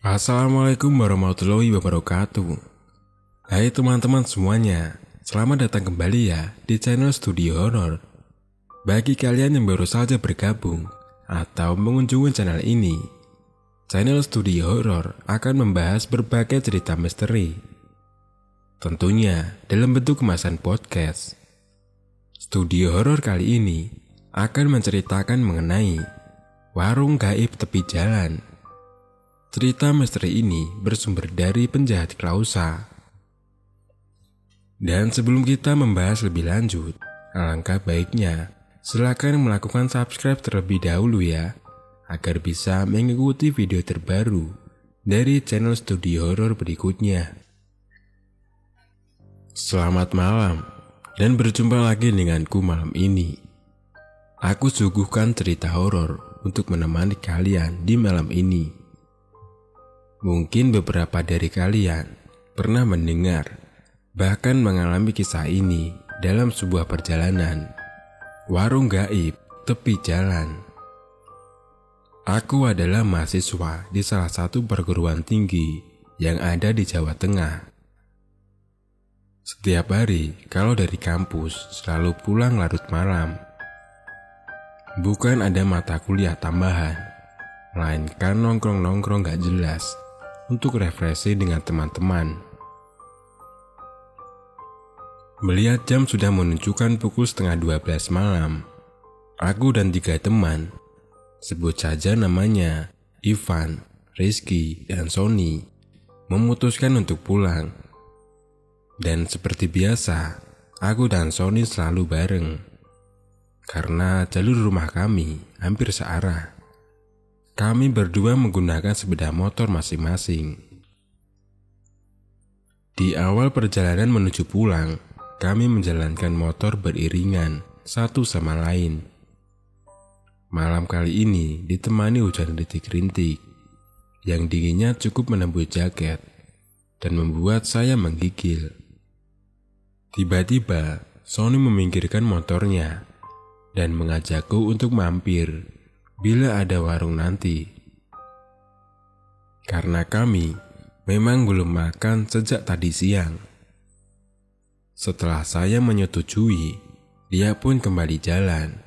Assalamualaikum warahmatullahi wabarakatuh. Hai teman-teman semuanya, selamat datang kembali ya di channel Studio Horor. Bagi kalian yang baru saja bergabung atau mengunjungi channel ini, channel Studio Horor akan membahas berbagai cerita misteri. Tentunya dalam bentuk kemasan podcast. Studio Horor kali ini akan menceritakan mengenai warung gaib tepi jalan. Cerita misteri ini bersumber dari penjahat Klausa. Dan sebelum kita membahas lebih lanjut, alangkah baiknya silakan melakukan subscribe terlebih dahulu ya, agar bisa mengikuti video terbaru dari channel Studio Horor berikutnya. Selamat malam, dan berjumpa lagi denganku malam ini. Aku suguhkan cerita horor untuk menemani kalian di malam ini. Mungkin beberapa dari kalian pernah mendengar, bahkan mengalami kisah ini dalam sebuah perjalanan. Warung gaib tepi jalan. Aku adalah mahasiswa di salah satu perguruan tinggi yang ada di Jawa Tengah. Setiap hari kalau dari kampus selalu pulang larut malam. Bukan ada mata kuliah tambahan, melainkan nongkrong-nongkrong gak jelas untuk refreshing dengan teman-teman. Melihat jam sudah menunjukkan pukul 11:30 malam, aku dan 3 teman, sebut saja namanya Ivan, Rizky, dan Sony, memutuskan untuk pulang. Dan seperti biasa, aku dan Sony selalu bareng, karena jalur rumah kami hampir searah. Kami berdua menggunakan sepeda motor masing-masing. Di awal perjalanan menuju pulang, kami menjalankan motor beriringan satu sama lain. Malam kali ini ditemani hujan rintik-rintik yang dinginnya cukup menembus jaket dan membuat saya menggigil. Tiba-tiba, Sony meminggirkan motornya dan mengajakku untuk mampir bila ada warung nanti. Karena kami memang belum makan sejak tadi siang. Setelah saya menyetujui, dia pun kembali jalan,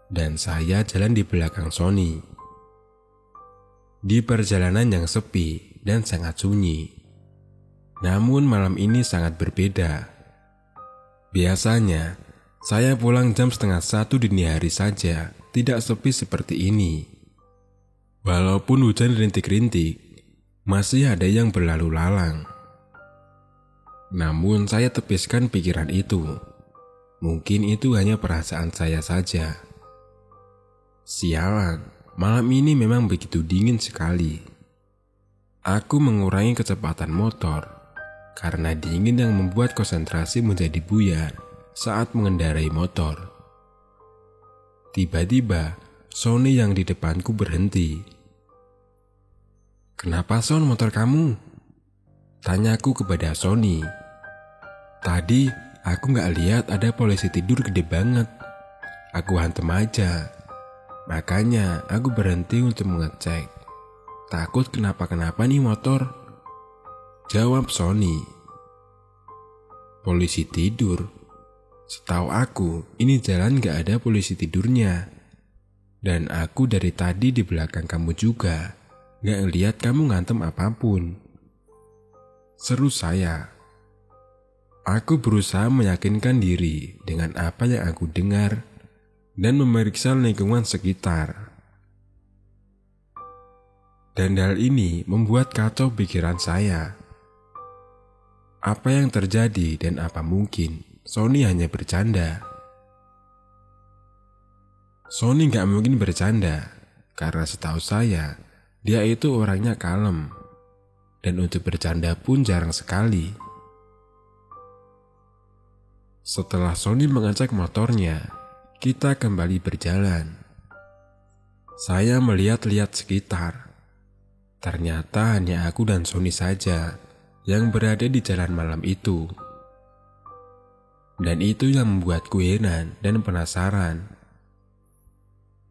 dan saya jalan di belakang Sony. Di perjalanan yang sepi dan sangat sunyi. Namun malam ini sangat berbeda. Biasanya, saya pulang jam 12:30 dini hari saja, tidak sepi seperti ini. Walaupun hujan rintik-rintik, masih ada yang berlalu lalang. Namun saya tepiskan pikiran itu. Mungkin itu hanya perasaan saya saja. Sialan, malam ini memang begitu dingin sekali. Aku mengurangi kecepatan motor, karena dingin yang membuat konsentrasi menjadi buyar saat mengendarai motor. Tiba-tiba, Sony yang di depanku berhenti. "Kenapa Son motor kamu?" tanyaku kepada Sony. "Tadi aku gak lihat ada polisi tidur gede banget. Aku hantem aja. Makanya aku berhenti untuk mengecek. Takut kenapa-kenapa nih motor," jawab Sony. "Polisi tidur? Setahu aku, ini jalan gak ada polisi tidurnya. Dan aku dari tadi di belakang kamu juga, gak lihat kamu ngantem apapun," seru saya. Aku berusaha meyakinkan diri dengan apa yang aku dengar dan memeriksa lingkungan sekitar. Dan hal ini membuat kacau pikiran saya. Apa yang terjadi dan apa mungkin Sony hanya bercanda? Sony gak mungkin bercanda, karena setahu saya, dia itu orangnya kalem. Dan untuk bercanda pun jarang sekali. Setelah Sony mengecek motornya, kita kembali berjalan. Saya melihat-lihat sekitar. Ternyata hanya aku dan Sony saja yang berada di jalan malam itu. Dan itu yang membuatku heran dan penasaran.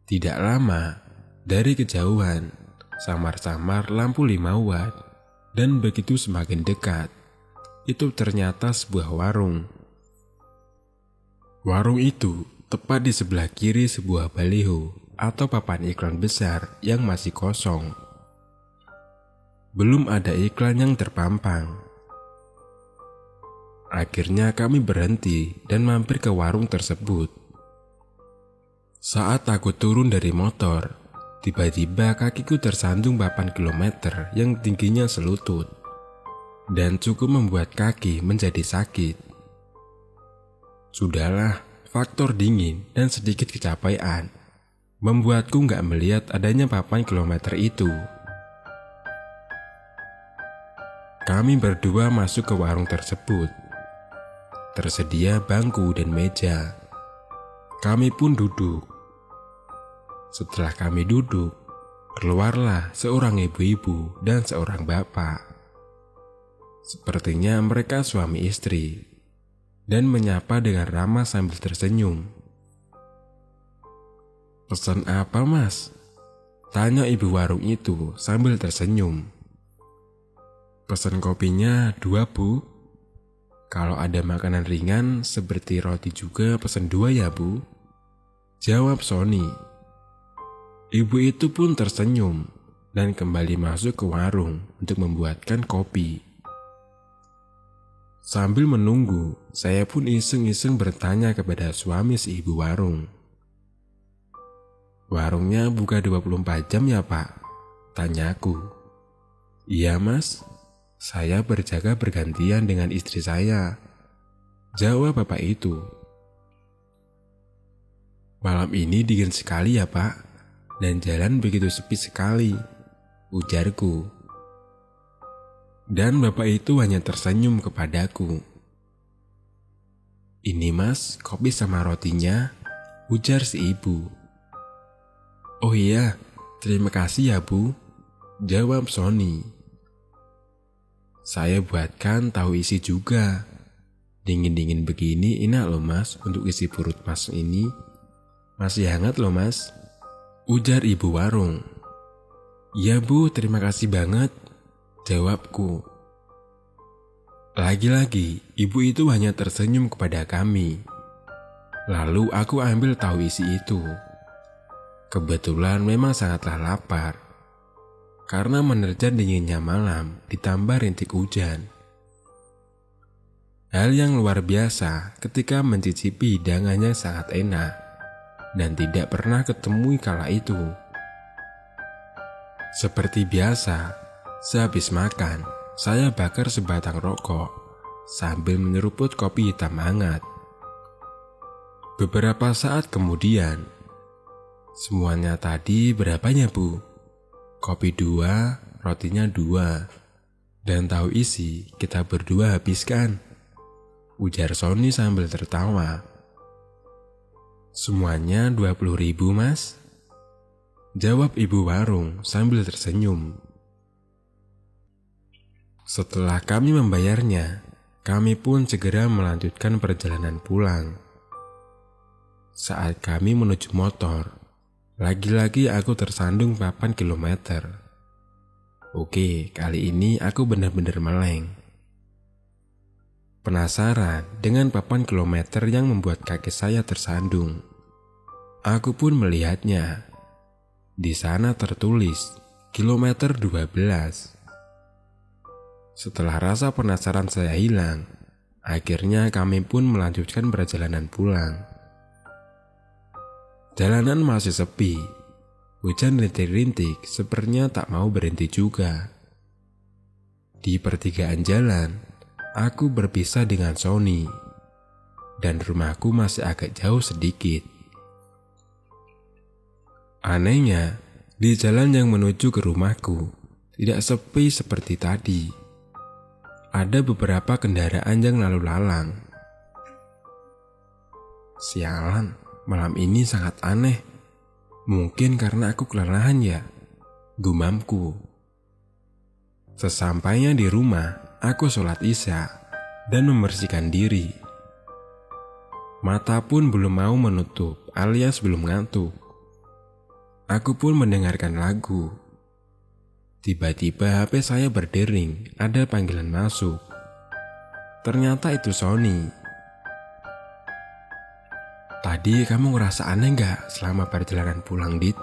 Tidak lama, dari kejauhan, samar-samar lampu 5 watt, dan begitu semakin dekat, itu ternyata sebuah warung. Warung itu tepat di sebelah kiri sebuah baliho atau papan iklan besar yang masih kosong. Belum ada iklan yang terpampang. Akhirnya kami berhenti dan mampir ke warung tersebut. Saat aku turun dari motor, tiba-tiba kakiku tersandung papan kilometer yang tingginya selutut dan cukup membuat kaki menjadi sakit. Sudahlah, faktor dingin dan sedikit kecapean membuatku nggak melihat adanya papan kilometer itu. Kami berdua masuk ke warung tersebut. Tersedia bangku dan meja. Kami pun duduk. Setelah kami duduk, keluarlah seorang ibu-ibu dan seorang bapak. Sepertinya mereka suami istri, dan menyapa dengan ramah sambil tersenyum. "Pesan apa, Mas?" tanya ibu warung itu sambil tersenyum. "Pesan kopinya 2, Bu. Kalau ada makanan ringan seperti roti juga pesan 2 ya, Bu," jawab Sony. Ibu itu pun tersenyum dan kembali masuk ke warung untuk membuatkan kopi. Sambil menunggu, saya pun iseng-iseng bertanya kepada suami si ibu warung. "Warungnya buka 24 jam ya, Pak?" tanyaku. "Iya, Mas. Saya berjaga bergantian dengan istri saya," jawab bapak itu. "Malam ini dingin sekali ya, Pak, dan jalan begitu sepi sekali," ujarku. Dan bapak itu hanya tersenyum kepadaku. "Ini, Mas, kopi sama rotinya," ujar si ibu. "Oh iya, terima kasih ya, Bu," jawab Sony. Saya buatkan tahu isi juga. "Dingin-dingin begini enak loh, Mas, untuk isi perut Mas ini. Masih hangat loh, Mas," ujar ibu warung. "Iya, Bu, terima kasih banget," jawabku. Lagi-lagi, ibu itu hanya tersenyum kepada kami. Lalu aku ambil tahu isi itu. Kebetulan memang sangatlah lapar, karena menerjang dinginnya malam ditambah rintik hujan. Hal yang luar biasa ketika mencicipi hidangannya sangat enak dan tidak pernah ketemui kala itu. Seperti biasa, sehabis makan, saya bakar sebatang rokok sambil menyeruput kopi hitam hangat. Beberapa saat kemudian, "Semuanya tadi berapanya, Bu?" "Kopi 2, rotinya 2, dan tahu isi kita berdua habiskan," ujar Sony sambil tertawa. "Semuanya 20.000, Mas," jawab ibu warung sambil tersenyum. Setelah kami membayarnya, kami pun segera melanjutkan perjalanan pulang. Saat kami menuju motor, lagi-lagi aku tersandung papan kilometer. Oke, kali ini aku benar-benar meleng. Penasaran dengan papan kilometer yang membuat kaki saya tersandung, aku pun melihatnya. Di sana tertulis kilometer 12. Setelah rasa penasaran saya hilang, akhirnya kami pun melanjutkan perjalanan pulang. Jalanan masih sepi. Hujan rintik-rintik sepertinya tak mau berhenti juga. Di pertigaan jalan, aku berpisah dengan Sony, dan rumahku masih agak jauh sedikit. Anehnya, di jalan yang menuju ke rumahku tidak sepi seperti tadi. Ada beberapa kendaraan yang lalu lalang. Sialan, malam ini sangat aneh. Mungkin karena aku kelelahan ya, gumamku. Sesampainya di rumah, aku sholat Isya dan membersihkan diri. Mata pun belum mau menutup alias belum ngantuk. Aku pun mendengarkan lagu. Tiba-tiba HP saya berdering, ada panggilan masuk. Ternyata itu Sony. "Tadi kamu ngerasa aneh gak selama perjalanan pulang, Dit?"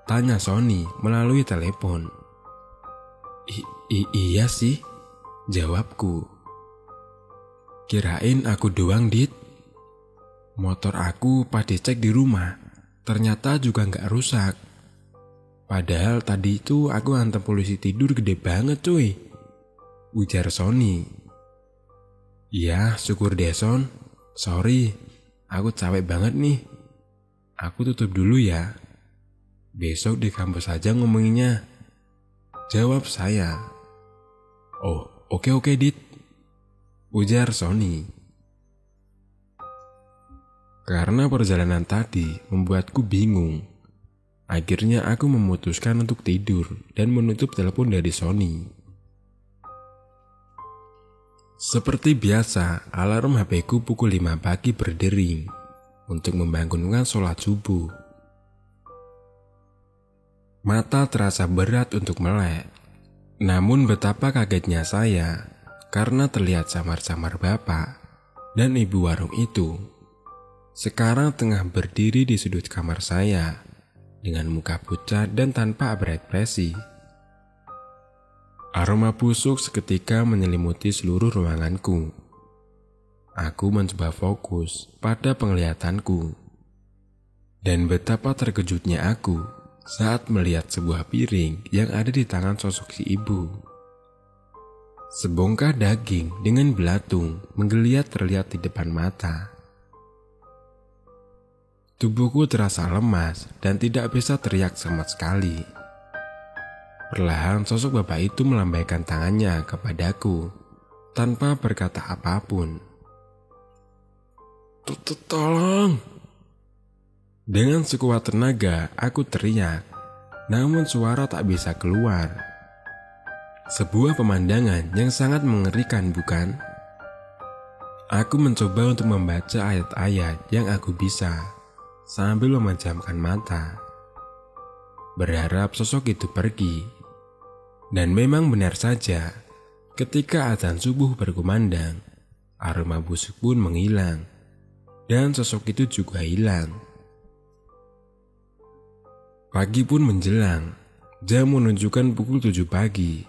tanya Sony melalui telepon. Iya sih," jawabku. "Kirain aku doang, Dit. Motor aku pas dicek di rumah, ternyata juga gak rusak. Padahal tadi itu aku hantam polisi tidur gede banget cuy," ujar Sony. "Ya syukur deh Son, sorry, aku capek banget nih. Aku tutup dulu ya. Besok di kampus aja ngomonginnya," jawab saya. "Oh oke Dit," ujar Sony. Karena perjalanan tadi membuatku bingung, akhirnya aku memutuskan untuk tidur dan menutup telepon dari Sony. Seperti biasa, alarm HP-ku pukul 5 pagi berdering untuk membangunkan sholat subuh. Mata terasa berat untuk melek, namun betapa kagetnya saya karena terlihat samar-samar bapak dan ibu warung itu sekarang tengah berdiri di sudut kamar saya dengan muka pucat dan tanpa berekspresi. Aroma busuk seketika menyelimuti seluruh ruanganku. Aku mencoba fokus pada penglihatanku. Dan betapa terkejutnya aku saat melihat sebuah piring yang ada di tangan sosok si ibu. Sebongkah daging dengan belatung menggeliat terlihat di depan mata. Tubuhku terasa lemas dan tidak bisa teriak sama sekali. Perlahan sosok bapak itu melambaikan tangannya kepadaku tanpa berkata apapun. Tolong!" Dengan sekuat tenaga aku teriak, namun suara tak bisa keluar. Sebuah pemandangan yang sangat mengerikan, bukan? Aku mencoba untuk membaca ayat-ayat yang aku bisa sambil memejamkan mata, berharap sosok itu pergi. Dan memang benar saja, ketika azan subuh berkumandang, aroma busuk pun menghilang, dan sosok itu juga hilang. Pagi pun menjelang, jam menunjukkan pukul 7 pagi.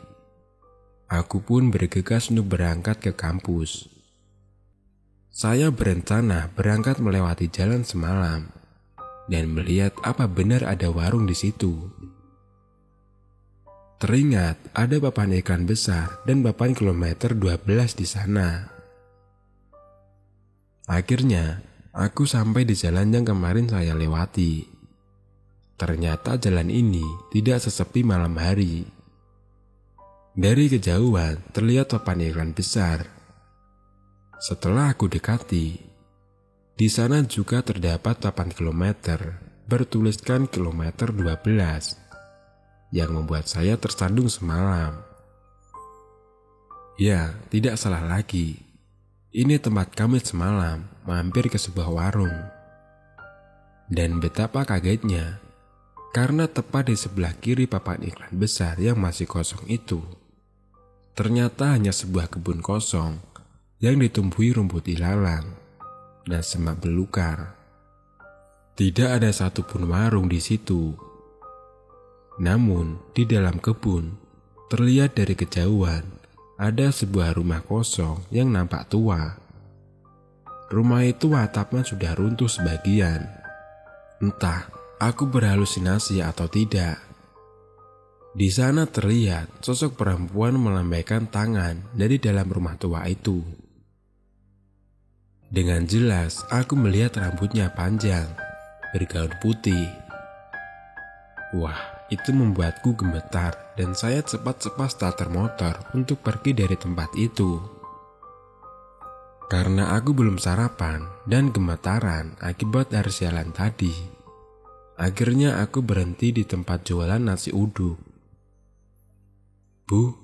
Aku pun bergegas untuk berangkat ke kampus. Saya berencana berangkat melewati jalan semalam dan melihat apa benar ada warung di situ. Teringat ada papan iklan besar dan papan kilometer 12 di sana. Akhirnya, aku sampai di jalan yang kemarin saya lewati. Ternyata jalan ini tidak sesepi malam hari. Dari kejauhan terlihat papan iklan besar. Setelah aku dekati, di sana juga terdapat papan kilometer bertuliskan kilometer 12 yang membuat saya tersandung semalam. Ya, tidak salah lagi. Ini tempat kami semalam mampir ke sebuah warung. Dan betapa kagetnya, karena tepat di sebelah kiri papan iklan besar yang masih kosong itu, ternyata hanya sebuah kebun kosong yang ditumbuhi rumput ilalang dan semak belukar. Tidak ada satupun warung di situ. Namun di dalam kebun terlihat dari kejauhan ada sebuah rumah kosong yang nampak tua. Rumah itu atapnya sudah runtuh sebagian. Entah aku berhalusinasi atau tidak. Di sana terlihat sosok perempuan melambaikan tangan dari dalam rumah tua itu. Dengan jelas aku melihat rambutnya panjang, bergaun putih. Wah, itu membuatku gemetar dan saya cepat-cepat starter motor untuk pergi dari tempat itu. Karena aku belum sarapan dan gemetaran akibat hari sialan tadi, akhirnya aku berhenti di tempat jualan nasi uduk. "Bu,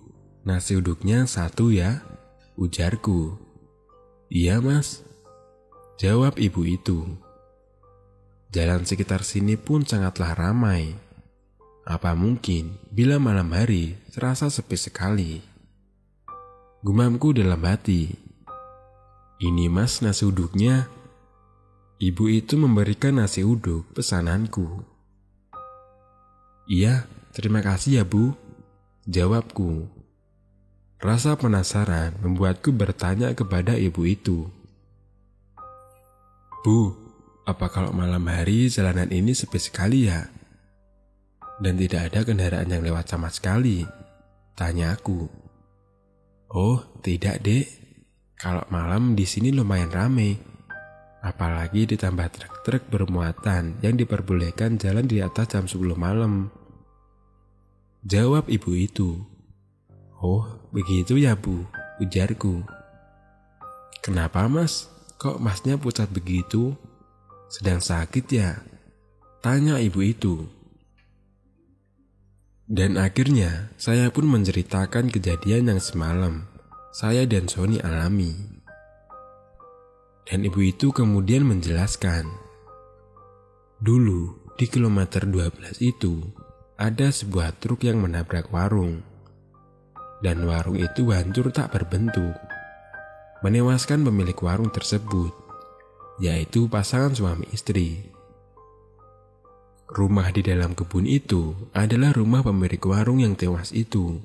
nasi uduknya 1 ya?" ujarku. "Iya mas," jawab ibu itu. Jalan sekitar sini pun sangatlah ramai. Apa mungkin bila malam hari serasa sepi sekali? Gumamku dalam hati. Ini mas nasi uduknya. Ibu itu memberikan nasi uduk pesananku. Iya, terima kasih ya bu, jawabku. Rasa penasaran membuatku bertanya kepada ibu itu. Bu, apa kalau malam hari jalanan ini sepi sekali ya? Dan tidak ada kendaraan yang lewat sama sekali? Tanya aku. Oh, tidak dek. Kalau malam di sini lumayan ramai. Apalagi ditambah truk-truk bermuatan yang diperbolehkan jalan di atas jam 10 malam. Jawab ibu itu. Oh, begitu ya bu, ujarku. Kenapa mas? Kok masnya pucat begitu? Sedang sakit ya? Tanya ibu itu. Dan akhirnya saya pun menceritakan kejadian yang semalam saya dan Sony alami. Dan ibu itu kemudian menjelaskan. Dulu di kilometer 12 itu ada sebuah truk yang menabrak warung. Dan warung itu hancur tak berbentuk, menewaskan pemilik warung tersebut, yaitu pasangan suami istri. Rumah di dalam kebun itu adalah rumah pemilik warung yang tewas itu.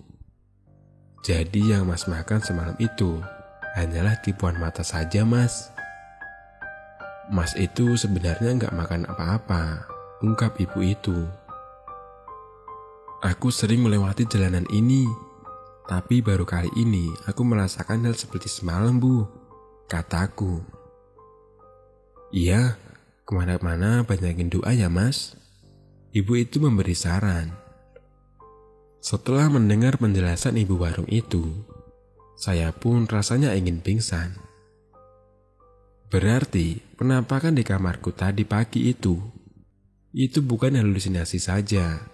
Jadi yang mas makan semalam itu hanyalah tipuan mata saja mas. Mas itu sebenarnya nggak makan apa-apa, ungkap ibu itu. Aku sering melewati jalanan ini, tapi baru kali ini aku merasakan hal seperti semalam bu, kataku. Iya, kemana-mana banyakin doa ya mas. Ibu itu memberi saran. Setelah mendengar penjelasan ibu warung itu, saya pun rasanya ingin pingsan. Berarti penampakan di kamarku tadi pagi itu bukan halusinasi saja,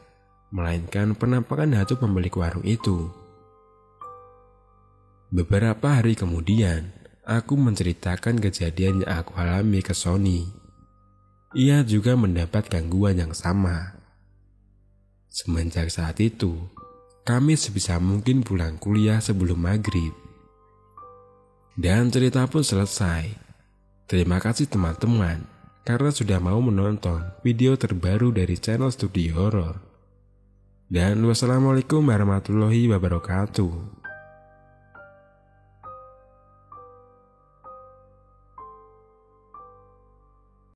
melainkan penampakan hantu pemilik warung itu. Beberapa hari kemudian, aku menceritakan kejadian yang aku alami ke Sony. Ia juga mendapat gangguan yang sama. Semenjak saat itu, kami sebisa mungkin pulang kuliah sebelum maghrib. Dan cerita pun selesai. Terima kasih teman-teman, karena sudah mau menonton video terbaru dari channel Studio Horor. Dan wassalamualaikum warahmatullahi wabarakatuh.